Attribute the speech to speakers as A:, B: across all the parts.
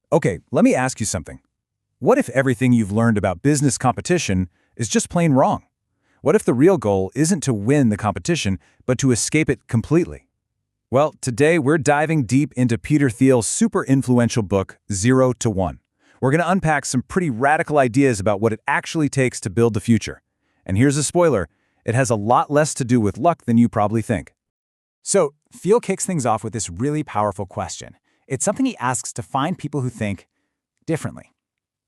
A: Okay, let me ask you something. What if everything you've learned about business competition is just plain wrong? What if the real goal isn't to win the competition, but to escape it completely? Well, today we're diving deep into Peter Thiel's super influential book, 0 to 1. We're going to unpack some pretty radical ideas about what it actually takes to build the future. And here's a spoiler, it has a lot less to do with luck than you probably think.
B: So, Thiel kicks things off with this really powerful question. It's something he asks to find people who think differently.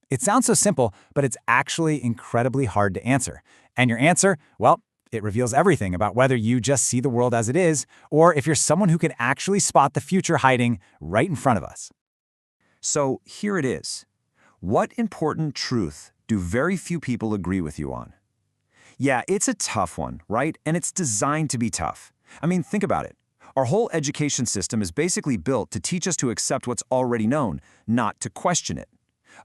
B: It sounds so simple, but it's actually incredibly hard to answer. And your answer, well, it reveals everything about whether you just see the world as it is, or if you're someone who can actually spot the future hiding right in front of us.
C: So here it is. What important truth do very few people agree with you on? Yeah, it's a tough one, right? And it's designed to be tough. I mean, think about it. Our whole education system is basically built to teach us to accept what's already known, not to question it.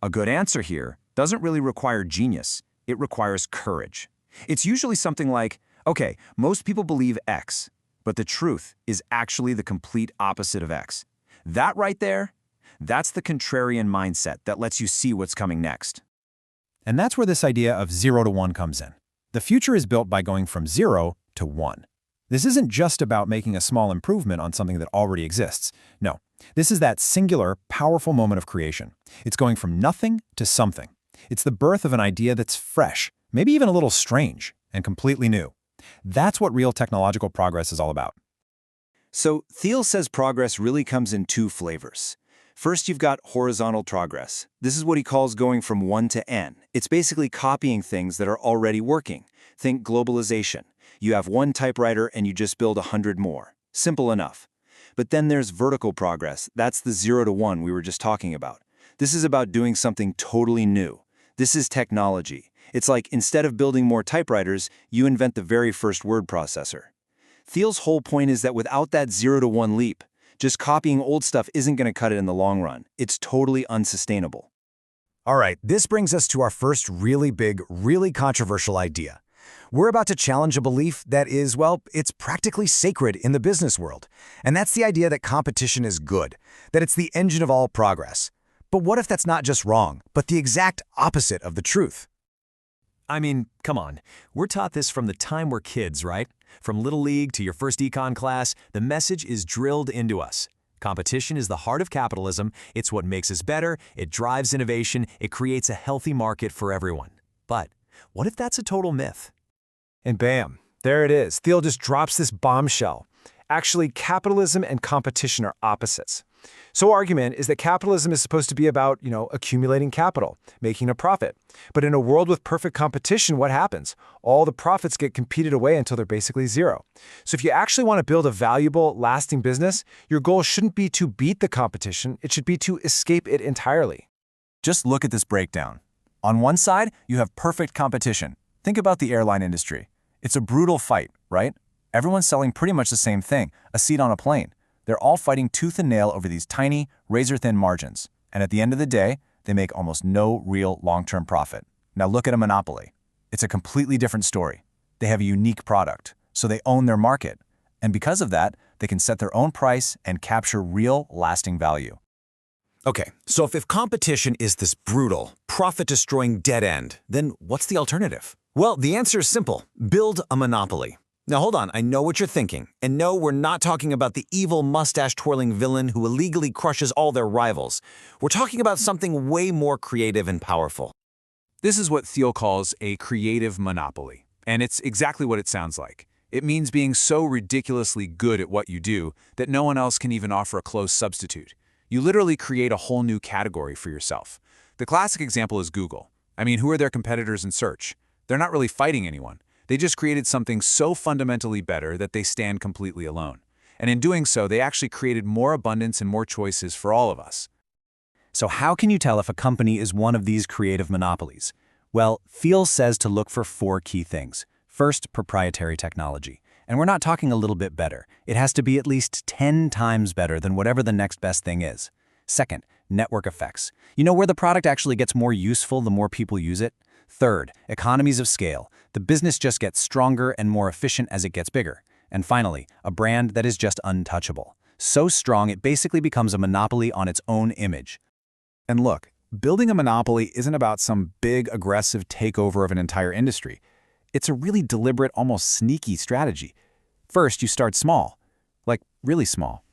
C: A good answer here doesn't really require genius. It requires courage. It's usually something like, okay, most people believe X, but the truth is actually the complete opposite of X. That right there, that's the contrarian mindset that lets you see what's coming next.
B: And that's where this idea of 0 to 1 comes in. The future is built by going from 0 to 1. This isn't just about making a small improvement on something that already exists. No, this is that singular, powerful moment of creation. It's going from nothing to something. It's the birth of an idea that's fresh, maybe even a little strange, and completely new. That's what real technological progress is all about.
C: So Thiel says progress really comes in two flavors. First, you've got horizontal progress. This is what he calls going from 1 to n. It's basically copying things that are already working. Think globalization. You have one typewriter and you just build 100 more. Simple enough. But then there's vertical progress. That's the 0 to 1 we were just talking about. This is about doing something totally new. This is technology. It's like instead of building more typewriters, you invent the very first word processor. Thiel's whole point is that without that 0 to 1 leap, just copying old stuff isn't going to cut it in the long run. It's totally unsustainable.
D: All right, this brings us to our first really big, really controversial idea. We're about to challenge a belief that is, well, it's practically sacred in the business world. And that's the idea that competition is good, that it's the engine of all progress. But what if that's not just wrong, but the exact opposite of the truth?
E: I mean, come on. We're taught this from the time we're kids, right? From Little League to your first econ class, the message is drilled into us. Competition is the heart of capitalism. It's what makes us better. It drives innovation. It creates a healthy market for everyone. But what if that's a total myth?
B: And bam, there it is. Thiel just drops this bombshell. Actually, capitalism and competition are opposites. So our argument is that capitalism is supposed to be about, accumulating capital, making a profit. But in a world with perfect competition, what happens? All the profits get competed away until they're basically zero. So if you actually want to build a valuable, lasting business, your goal shouldn't be to beat the competition. It should be to escape it entirely.
A: Just look at this breakdown. On one side, you have perfect competition. Think about the airline industry. It's a brutal fight, right? Everyone's selling pretty much the same thing, a seat on a plane. They're all fighting tooth and nail over these tiny, razor-thin margins. And at the end of the day, they make almost no real long-term profit. Now look at a monopoly. It's a completely different story. They have a unique product, so they own their market. And because of that, they can set their own price and capture real, lasting value.
D: Okay, so if competition is this brutal, profit-destroying dead end, then what's the alternative? Well, the answer is simple. Build a monopoly. Now hold on, I know what you're thinking. And no, we're not talking about the evil mustache-twirling villain who illegally crushes all their rivals. We're talking about something way more creative and powerful.
A: This is what Thiel calls a creative monopoly. And it's exactly what it sounds like. It means being so ridiculously good at what you do that no one else can even offer a close substitute. You literally create a whole new category for yourself. The classic example is Google. I mean, who are their competitors in search? They're not really fighting anyone. They just created something so fundamentally better that they stand completely alone. And in doing so, they actually created more abundance and more choices for all of us.
B: So how can you tell if a company is one of these creative monopolies? Well, Thiel says to look for 4 key things. First, proprietary technology. And we're not talking a little bit better. It has to be at least 10 times better than whatever the next best thing is. Second, network effects. You know where the product actually gets more useful the more people use it? Third, economies of scale. The business just gets stronger and more efficient as it gets bigger. And finally, a brand that is just untouchable. So strong it basically becomes a monopoly on its own image. And look, building a monopoly isn't about some big, aggressive takeover of an entire industry. It's a really deliberate, almost sneaky strategy. First, you start small, like really small.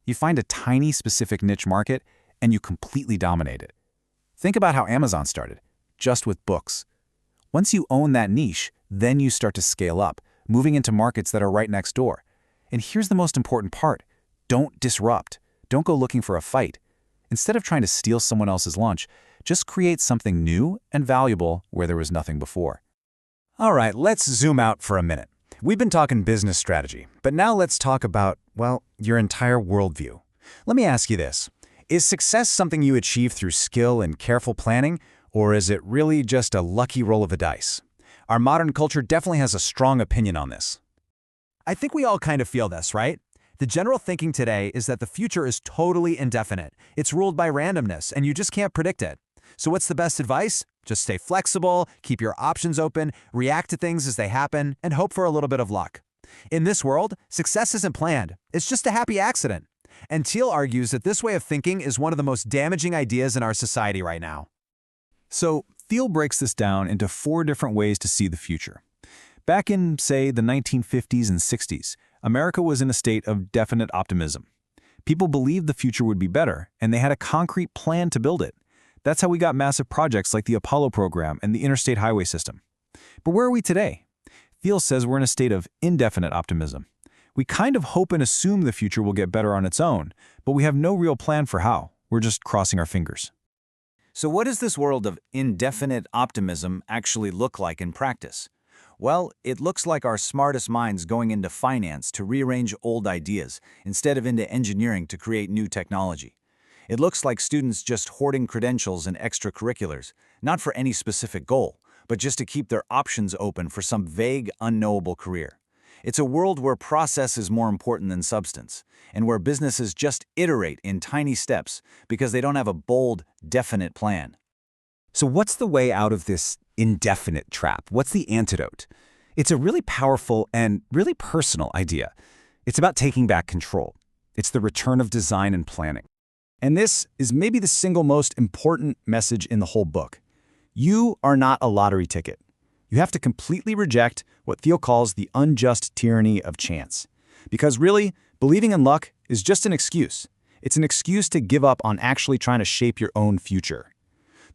B: You find a tiny, specific niche market, and you completely dominate it. Think about how Amazon started, just with books. Once you own that niche, then you start to scale up, moving into markets that are right next door. And here's the most important part. Don't disrupt. Don't go looking for a fight. Instead of trying to steal someone else's lunch, just create something new and valuable where there was nothing before.
E: All right, let's zoom out for a minute. We've been talking business strategy, but now let's talk about, well, your entire worldview. Let me ask you this. Is success something you achieve through skill and careful planning, or is it really just a lucky roll of the dice? Our modern culture definitely has a strong opinion on this. I think we all kind of feel this, right? The general thinking today is that the future is totally indefinite. It's ruled by randomness, and you just can't predict it. So what's the best advice? Just stay flexible, keep your options open, react to things as they happen, and hope for a little bit of luck. In this world, success isn't planned. It's just a happy accident. And Thiel argues that this way of thinking is one of the most damaging ideas in our society right now.
B: So Thiel breaks this down into 4 different ways to see the future. Back in, say, the 1950s and 60s, America was in a state of definite optimism. People believed the future would be better, and they had a concrete plan to build it. That's how we got massive projects like the Apollo program and the interstate highway system. But where are we today? Thiel says we're in a state of indefinite optimism. We kind of hope and assume the future will get better on its own, but we have no real plan for how. We're just crossing our fingers.
C: So what does this world of indefinite optimism actually look like in practice? Well, it looks like our smartest minds going into finance to rearrange old ideas instead of into engineering to create new technology. It looks like students just hoarding credentials and extracurriculars, not for any specific goal, but just to keep their options open for some vague, unknowable career. It's a world where process is more important than substance, and where businesses just iterate in tiny steps because they don't have a bold, definite plan.
B: So what's the way out of this indefinite trap? What's the antidote? It's a really powerful and really personal idea. It's about taking back control. It's the return of design and planning. And this is maybe the single most important message in the whole book. You are not a lottery ticket. You have to completely reject what Thiel calls the unjust tyranny of chance. Because really, believing in luck is just an excuse. It's an excuse to give up on actually trying to shape your own future.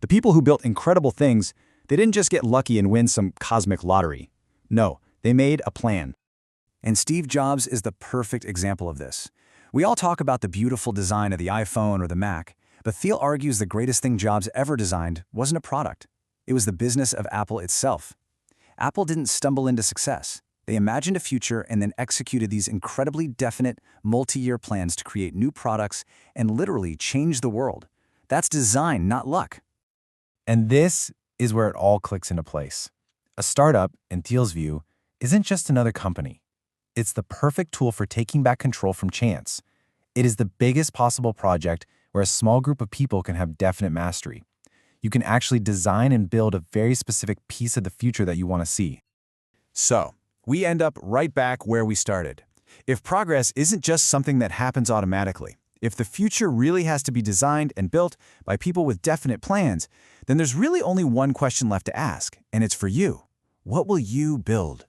B: The people who built incredible things, they didn't just get lucky and win some cosmic lottery. No, they made a plan.
E: And Steve Jobs is the perfect example of this. We all talk about the beautiful design of the iPhone or the Mac, but Thiel argues the greatest thing Jobs ever designed wasn't a product. It was the business of Apple itself. Apple didn't stumble into success. They imagined a future and then executed these incredibly definite, multi-year plans to create new products and literally change the world. That's design, not luck.
A: And this is where it all clicks into place. A startup, in Thiel's view, isn't just another company. It's the perfect tool for taking back control from chance. It is the biggest possible project where a small group of people can have definite mastery. You can actually design and build a very specific piece of the future that you want to see.
E: So, we end up right back where we started. If progress isn't just something that happens automatically, if the future really has to be designed and built by people with definite plans, then there's really only one question left to ask, and it's for you. What will you build?